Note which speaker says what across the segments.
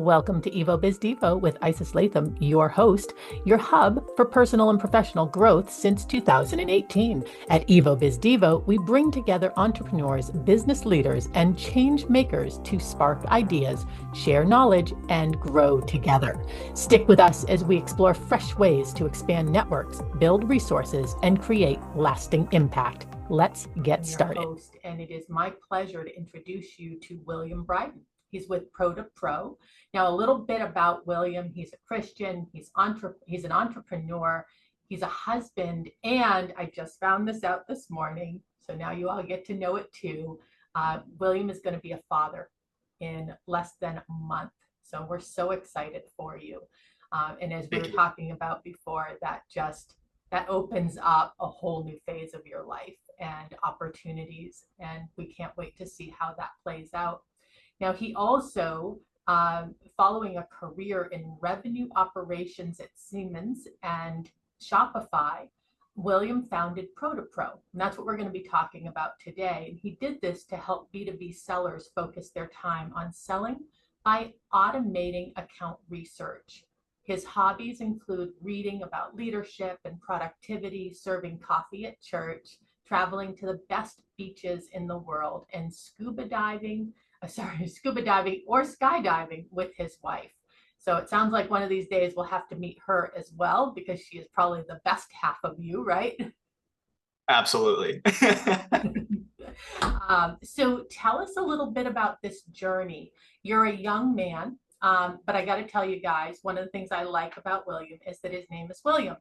Speaker 1: Welcome to Evo Biz Devo with Isis Latham, your host, your hub for personal and professional growth since 2018. At Evo Biz Devo, we bring together entrepreneurs, business leaders, and change makers to spark ideas, share knowledge, and grow together. Stick with us as we explore fresh ways to expand networks, build resources, and create lasting impact. Let's get started. Host, and it is my pleasure to introduce you to William Bryden. He's with Pro to Pro. Now, a little bit about William. He's a Christian. He's an entrepreneur. He's a husband. And I just found this out this morning, so now you all get to know it too. William is going to be a father in less than a month. So we're so excited for you. And as we were talking about before, that opens up a whole new phase of your life and opportunities. And we can't wait to see how that plays out. Now, he also, following a career in revenue operations at Siemens and Shopify, William founded Pro to Pro. And that's what we're going to be talking about today. And he did this to help B2B sellers focus their time on selling by automating account research. His hobbies include reading about leadership and productivity, serving coffee at church, traveling to the best beaches in the world, and scuba diving or skydiving with his wife. So it sounds like one of these days we'll have to meet her as well, because she is probably the best half of you, right?
Speaker 2: Absolutely.
Speaker 1: So tell us a little bit about this journey. You're a young man, but I got to tell you guys, one of the things I like about William is that his name is William.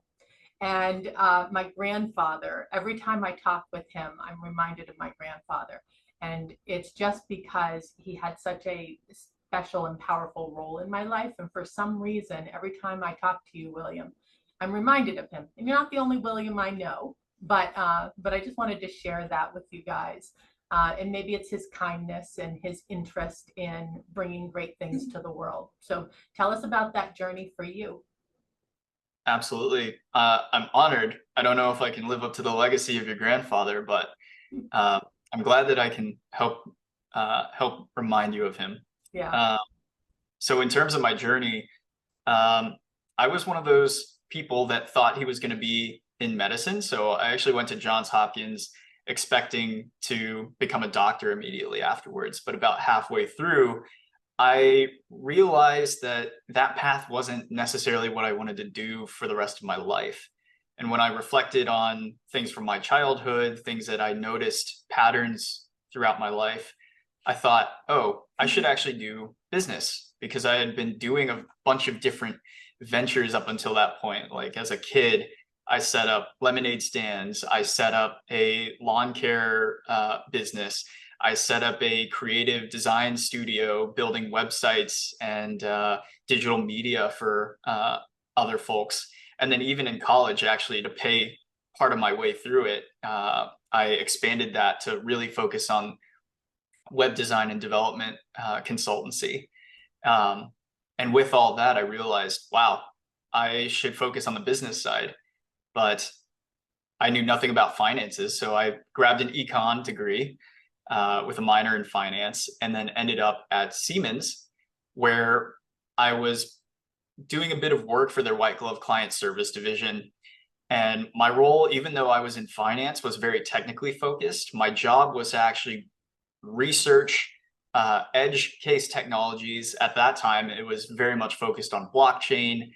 Speaker 1: And my grandfather, every time I talk with him, I'm reminded of my grandfather. And it's just because he had such a special and powerful role in my life. And for some reason, every time I talk to you, William, I'm reminded of him. And you're not the only William I know, but I just wanted to share that with you guys. And maybe it's his kindness and his interest in bringing great things to the world. So tell us about that journey for you.
Speaker 2: Absolutely. I'm honored. I don't know if I can live up to the legacy of your grandfather, but I'm glad that I can help remind you of him.
Speaker 1: Yeah.
Speaker 2: So in terms of my journey, I was one of those people that thought he was going to be in medicine. So I actually went to Johns Hopkins expecting to become a doctor immediately afterwards. But about halfway through, I realized that path wasn't necessarily what I wanted to do for the rest of my life. And when I reflected on things from my childhood, things that I noticed patterns throughout my life, I thought, oh, I should actually do business, because I had been doing a bunch of different ventures up until that point. Like as a kid, I set up lemonade stands. I set up a lawn care business. I set up a creative design studio, building websites and digital media for other folks. And then even in college, actually, to pay part of my way through it, I expanded that to really focus on web design and development consultancy. And with all that, I realized, wow, I should focus on the business side. But I knew nothing about finances. So I grabbed an econ degree with a minor in finance, and then ended up at Siemens, where I was doing a bit of work for their white glove client service division. And my role, even though I was in finance, was very technically focused. My job was to actually research edge case technologies. At that time, it was very much focused on blockchain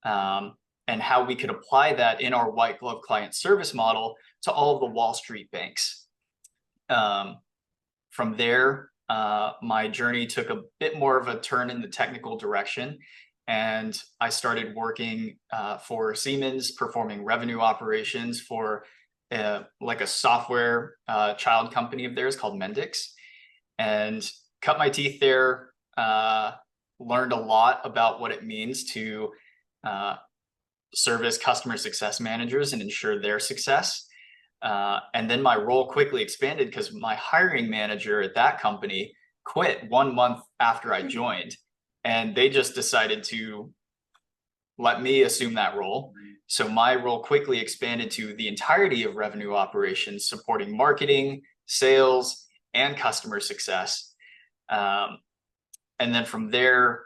Speaker 2: and how we could apply that in our white glove client service model to all of the Wall Street banks. From there, my journey took a bit more of a turn in the technical direction. And I started working for Siemens, performing revenue operations for like a software child company of theirs called Mendix, and cut my teeth there, learned a lot about what it means to serve as customer success managers and ensure their success. And then my role quickly expanded because my hiring manager at that company quit 1 month after I joined. And they just decided to let me assume that role. So my role quickly expanded to the entirety of revenue operations, supporting marketing, sales, and customer success. And then from there,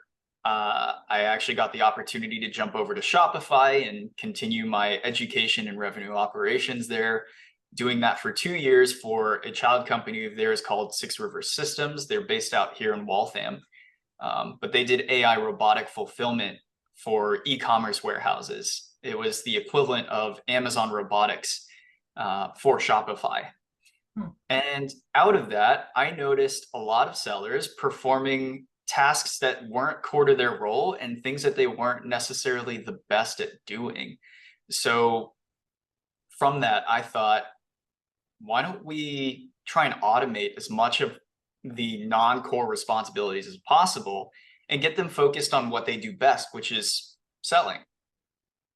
Speaker 2: I actually got the opportunity to jump over to Shopify and continue my education in revenue operations there, doing that for 2 years for a child company of theirs called Six River Systems. They're based out here in Waltham, but they did AI robotic fulfillment for e-commerce warehouses. It was the equivalent of Amazon robotics for Shopify. And out of that, I noticed a lot of sellers performing tasks that weren't core to their role and things that they weren't necessarily the best at doing. So from that, I thought, why don't we try and automate as much of the non-core responsibilities as possible and get them focused on what they do best, which is selling.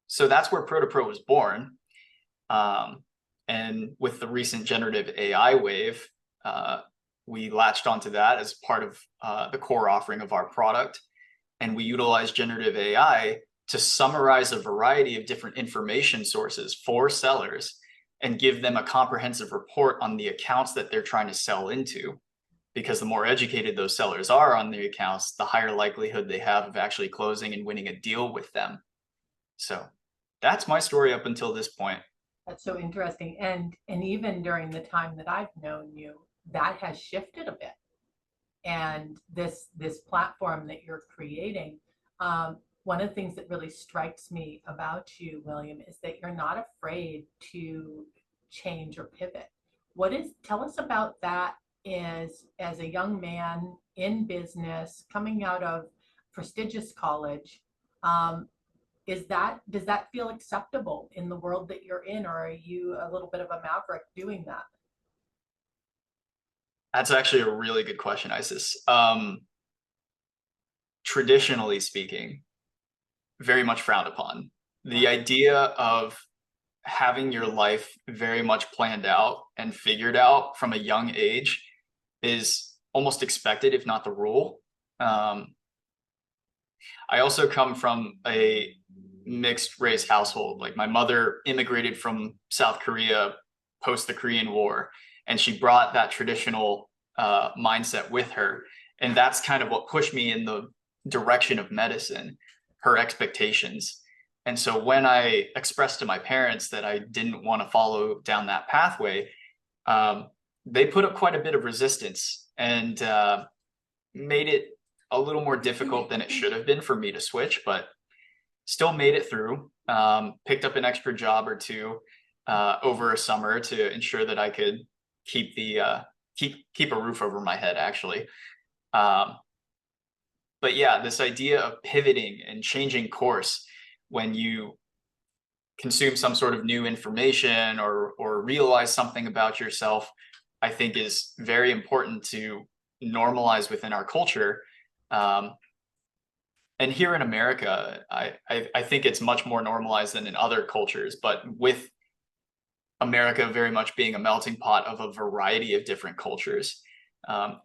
Speaker 2: So that's where ProtoPro was born. And with the recent generative AI wave, we latched onto that as part of the core offering of our product. And we utilize generative AI to summarize a variety of different information sources for sellers and give them a comprehensive report on the accounts that they're trying to sell into. Because the more educated those sellers are on the accounts, the higher likelihood they have of actually closing and winning a deal with them. So that's my story up until this point.
Speaker 1: That's so interesting. And even during the time that I've known you, that has shifted a bit. And this platform that you're creating, one of the things that really strikes me about you, William, is that you're not afraid to change or pivot. Tell us about that as a young man in business coming out of prestigious college. Does that feel acceptable in the world that you're in, or are you a little bit of a maverick doing that?
Speaker 2: That's actually a really good question, Isis. Traditionally speaking, very much frowned upon. The idea of having your life very much planned out and figured out from a young age is almost expected, if not the rule. I also come from a mixed race household. Like, my mother immigrated from South Korea post the Korean War, and she brought that traditional mindset with her. And that's kind of what pushed me in the direction of medicine, her expectations. And so when I expressed to my parents that I didn't want to follow down that pathway, they put up quite a bit of resistance and made it a little more difficult than it should have been for me to switch, but still made it through. Picked up an extra job or two over a summer to ensure that I could keep keep a roof over my head, actually. But yeah, this idea of pivoting and changing course when you consume some sort of new information or realize something about yourself, I think is very important to normalize within our culture. And here in America, I think it's much more normalized than in other cultures, but with America very much being a melting pot of a variety of different cultures,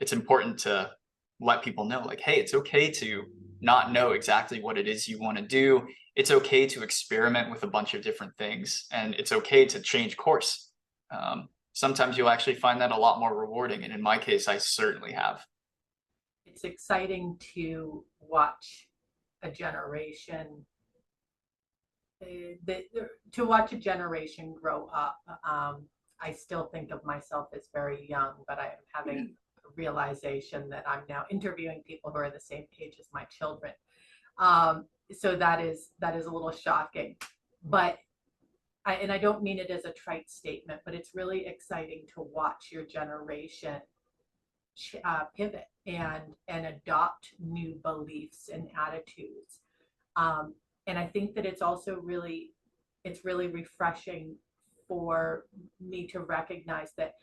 Speaker 2: it's important to let people know, like, hey, it's okay to not know exactly what it is you want to do. It's okay to experiment with a bunch of different things, and it's okay to change course. Sometimes you'll actually find that a lot more rewarding. And in my case, I certainly have.
Speaker 1: It's exciting to watch a generation grow up. I still think of myself as very young, but I am having a realization that I'm now interviewing people who are the same age as my children. So that is a little shocking, but I don't mean it as a trite statement, but it's really exciting to watch your generation pivot and adopt new beliefs and attitudes. And I think that it's also really refreshing for me to recognize that,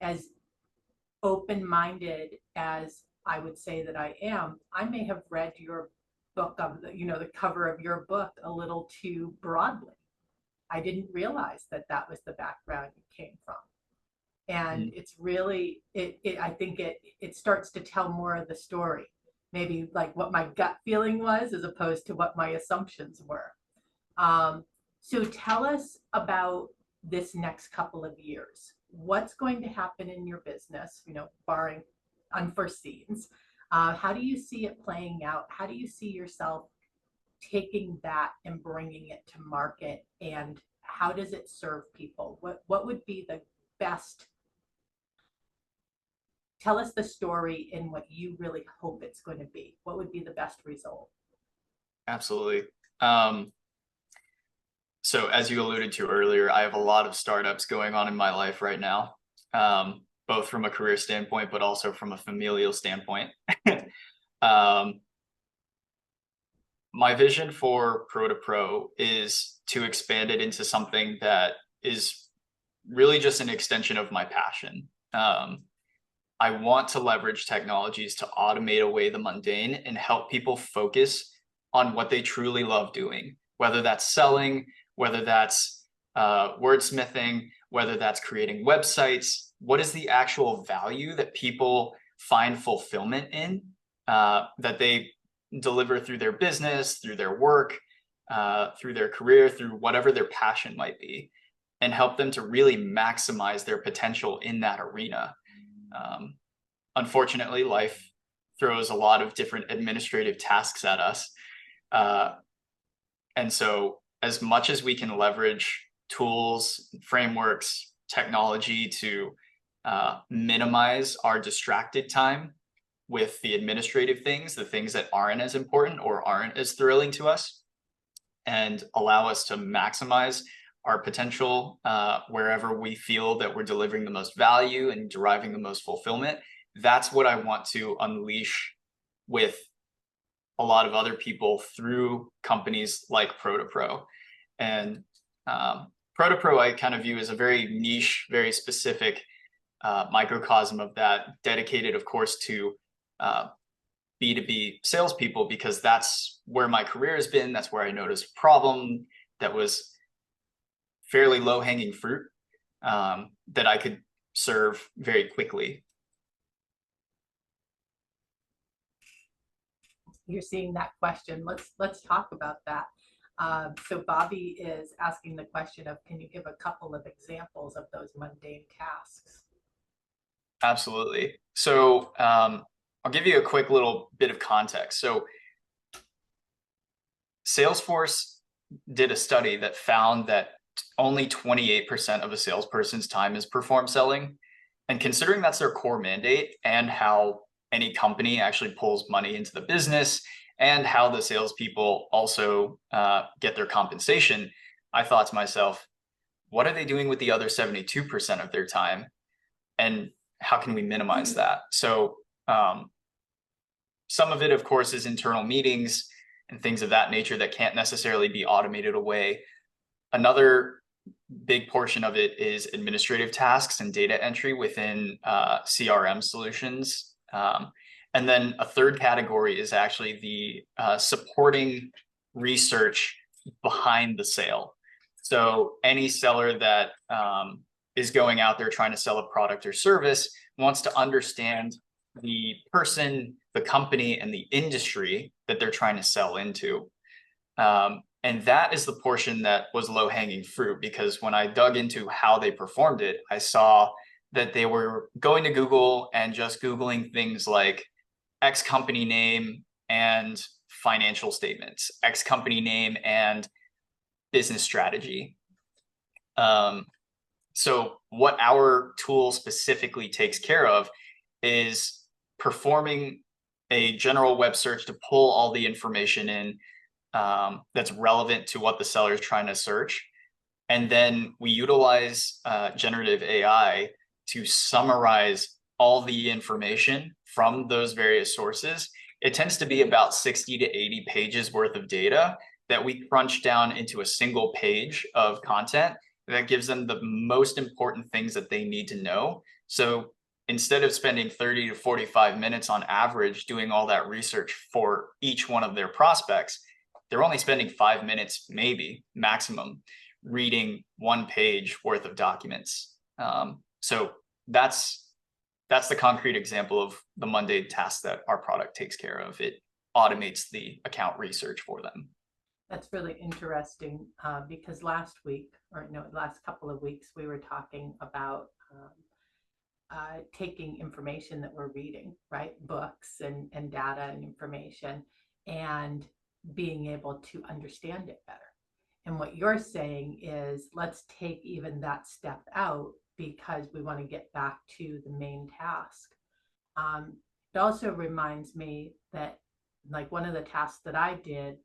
Speaker 1: as open-minded as I would say that I am, I may have read your book, the cover of your book, a little too broadly. I didn't realize that was the background you came from. And it's really, I think it starts to tell more of the story, maybe like what my gut feeling was as opposed to what my assumptions were. So tell us about this next couple of years. What's going to happen in your business, barring unforeseens? How do you see it playing out? How do you see yourself taking that and bringing it to market? And how does it serve people? What would be the best? Tell us the story in what you really hope it's going to be. What would be the best result?
Speaker 2: Absolutely. So as you alluded to earlier, I have a lot of startups going on in my life right now, both from a career standpoint, but also from a familial standpoint. um, my vision for Pro to Pro is to expand it into something that is really just an extension of my passion. I want to leverage technologies to automate away the mundane and help people focus on what they truly love doing, whether that's selling, whether that's wordsmithing, whether that's creating websites. What is the actual value that people find fulfillment in, that they deliver through their business, through their work, through their career, through whatever their passion might be, and help them to really maximize their potential in that arena. Unfortunately, life throws a lot of different administrative tasks at us. And so as much as we can leverage tools, frameworks, technology to minimize our distracted time with the administrative things, the things that aren't as important or aren't as thrilling to us, and allow us to maximize our potential wherever we feel that we're delivering the most value and deriving the most fulfillment. That's what I want to unleash with a lot of other people through companies like Pro to Pro. And Pro to Pro I kind of view as a very niche, very specific microcosm of that, dedicated, of course, to B2B salespeople, because that's where my career has been. That's where I noticed a problem that was fairly low-hanging fruit that I could serve very quickly.
Speaker 1: You're seeing that question. Let's talk about that. So Bobby is asking the question of, can you give a couple of examples of those mundane tasks?
Speaker 2: Absolutely. So I'll give you a quick little bit of context. So Salesforce did a study that found that only 28% of a salesperson's time is performed selling. And considering that's their core mandate, and how any company actually pulls money into the business, and how the salespeople also get their compensation, I thought to myself, what are they doing with the other 72% of their time? And how can we minimize that? So some of it, of course, is internal meetings and things of that nature that can't necessarily be automated away. Another big portion of it is administrative tasks and data entry within CRM solutions. And then a third category is actually the supporting research behind the sale. So any seller that is going out there trying to sell a product or service wants to understand the person, the company, and the industry that they're trying to sell into. And that is the portion that was low-hanging fruit, because when I dug into how they performed it, I saw that they were going to Google and just Googling things like X company name and financial statements, X company name and business strategy. So what our tool specifically takes care of is performing a general web search to pull all the information in that's relevant to what the seller is trying to search. And then we utilize generative AI to summarize all the information from those various sources. It tends to be about 60 to 80 pages worth of data that we crunch down into a single page of content that gives them the most important things that they need to know. So instead of spending 30 to 45 minutes on average doing all that research for each one of their prospects, they're only spending 5 minutes, maybe maximum, reading one page worth of documents. So that's the concrete example of the mundane task that our product takes care of. It automates the account research for them.
Speaker 1: That's really interesting because last week, or no, last couple of weeks, we were talking about taking information that we're reading, right? Books and data and information, and being able to understand it better. And what you're saying is, let's take even that step out because we want to get back to the main task. It also reminds me that, like, one of the tasks that I did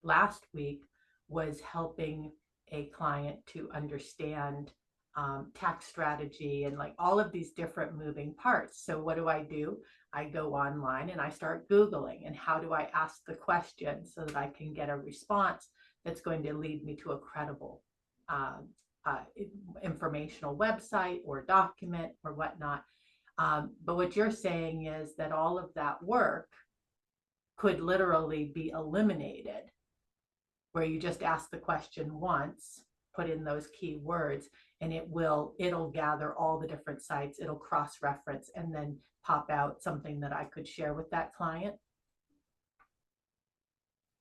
Speaker 1: last week was helping a client to understand tax strategy and like all of these different moving parts. So what do? I go online and I start Googling, and how do I ask the question so that I can get a response that's going to lead me to a credible um, uh, informational website or document or whatnot. But what you're saying is that all of that work could literally be eliminated, where you just ask the question once, put in those key words, and it'll gather all the different sites, it'll cross-reference, and then pop out something that I could share with that client.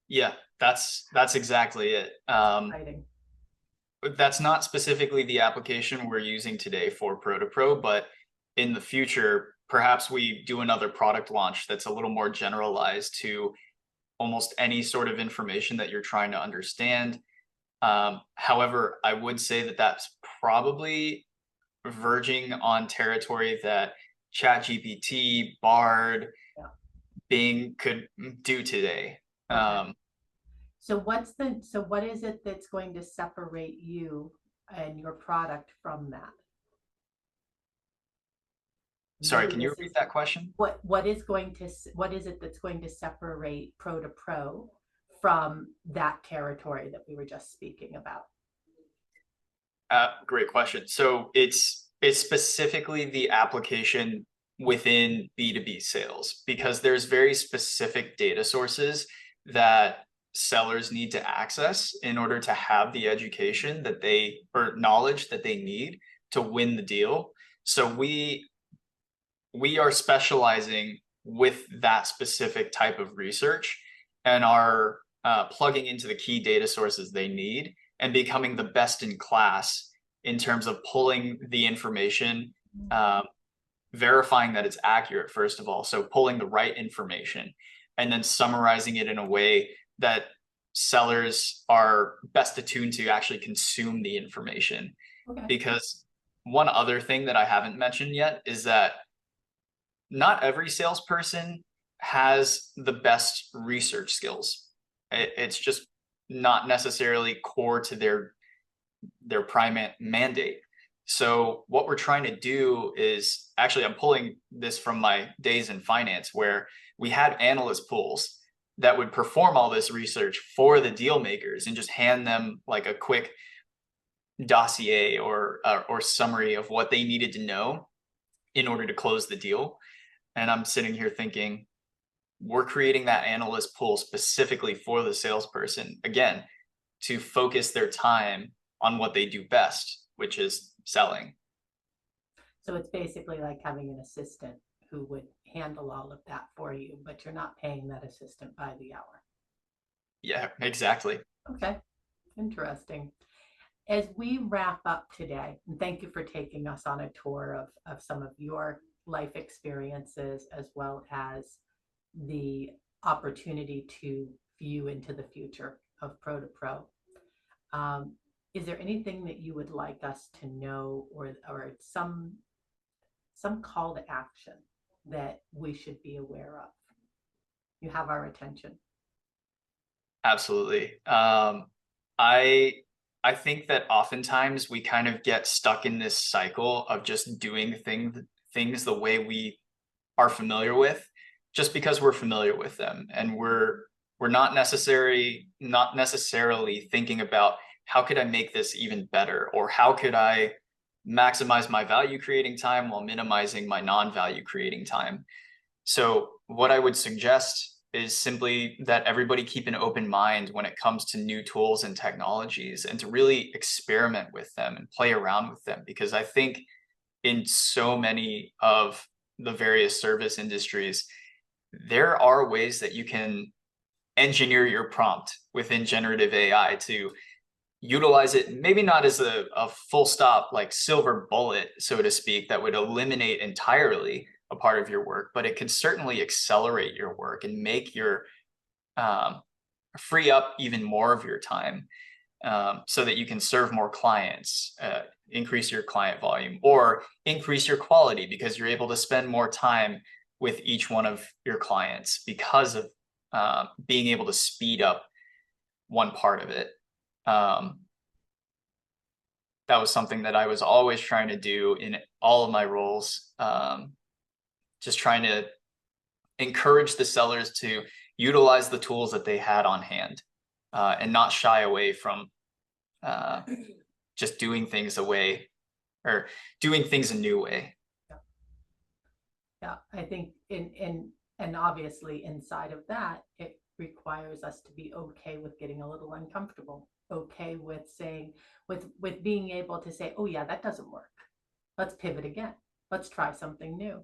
Speaker 2: Yeah, that's exactly it.
Speaker 1: Exciting.
Speaker 2: That's not specifically the application we're using today for Pro to Pro, but in the future, perhaps we do another product launch that's a little more generalized to almost any sort of information that you're trying to understand. However, I would say that that's probably verging on territory that ChatGPT, Bard,
Speaker 1: Yeah.
Speaker 2: Bing could do today.
Speaker 1: Okay. So what is it that's going to separate you and your product from that?
Speaker 2: Sorry,
Speaker 1: Maybe
Speaker 2: can you
Speaker 1: this
Speaker 2: repeat
Speaker 1: is
Speaker 2: that question?
Speaker 1: what is it that's going to separate Pro to Pro from that territory that we were just speaking about?
Speaker 2: Great question. So it's specifically the application within B2B sales, because there's very specific data sources that sellers need to access in order to have the education that they, or knowledge that they need to win the deal. So we are specializing with that specific type of research and are plugging into the key data sources they need and becoming the best in class in terms of pulling the information, verifying that it's accurate, first of all. So pulling the right information and then summarizing it in a way that sellers are best attuned to actually consume the information.
Speaker 1: Okay.
Speaker 2: Because one other thing that I haven't mentioned yet is that not every salesperson has the best research skills. It's just not necessarily core to their primate mandate. So what we're trying to do is, actually, I'm pulling this from my days in finance, where we had analyst pools that would perform all this research for the deal makers and just hand them like a quick dossier or summary of what they needed to know in order to close the deal. And I'm sitting here thinking, we're creating that analyst pool specifically for the salesperson, again, to focus their time on what they do best, which is selling.
Speaker 1: So it's basically like having an assistant who would handle all of that for you, but you're not paying that assistant by the hour.
Speaker 2: Yeah, exactly.
Speaker 1: Okay, interesting. As we wrap up today, and thank you for taking us on a tour of some of your life experiences, as well as the opportunity to view into the future of Pro to Pro. Is there anything that you would like us to know, or some call to action that we should be aware of? You have our attention.
Speaker 2: Absolutely. I think that oftentimes we kind of get stuck in this cycle of just doing things the way we are familiar with, just because we're familiar with them, and we're not necessarily thinking about, how could I make this even better, or how could I maximize my value creating time while minimizing my non-value creating time. So what I would suggest is simply that everybody keep an open mind when it comes to new tools and technologies, and to really experiment with them and play around with them. Because I think in so many of the various service industries, there are ways that you can engineer your prompt within generative AI to utilize it, maybe not as a full stop, like silver bullet, so to speak, that would eliminate entirely a part of your work, but it can certainly accelerate your work and make your free up even more of your time, so that you can serve more clients, increase your client volume, or increase your quality because you're able to spend more time with each one of your clients because of being able to speed up one part of it. That was something that I was always trying to do in all of my roles. Just trying to encourage the sellers to utilize the tools that they had on hand, and not shy away from just doing things a way, or doing things a new way.
Speaker 1: Yeah, I think and obviously inside of that, it requires us to be okay with getting a little uncomfortable, okay with saying, with being able to say, oh yeah, that doesn't work. Let's pivot again. Let's try something new.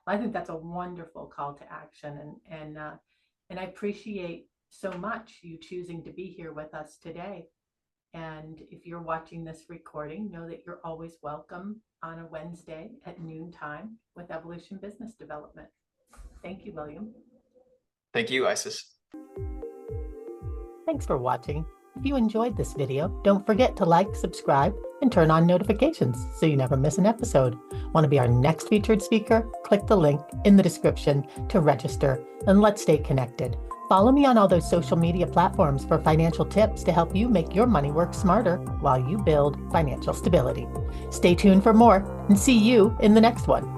Speaker 1: Well, I think that's a wonderful call to action, and I appreciate so much you choosing to be here with us today. And if you're watching this recording, know that you're always welcome on a Wednesday at noon time with Evolution Business Development. Thank you, William.
Speaker 2: Thank you, Isis.
Speaker 1: Thanks for watching. If you enjoyed this video, don't forget to like, subscribe, and turn on notifications so you never miss an episode. Want to be our next featured speaker? Click the link in the description to register, and let's stay connected. Follow me on all those social media platforms for financial tips to help you make your money work smarter while you build financial stability. Stay tuned for more, and see you in the next one.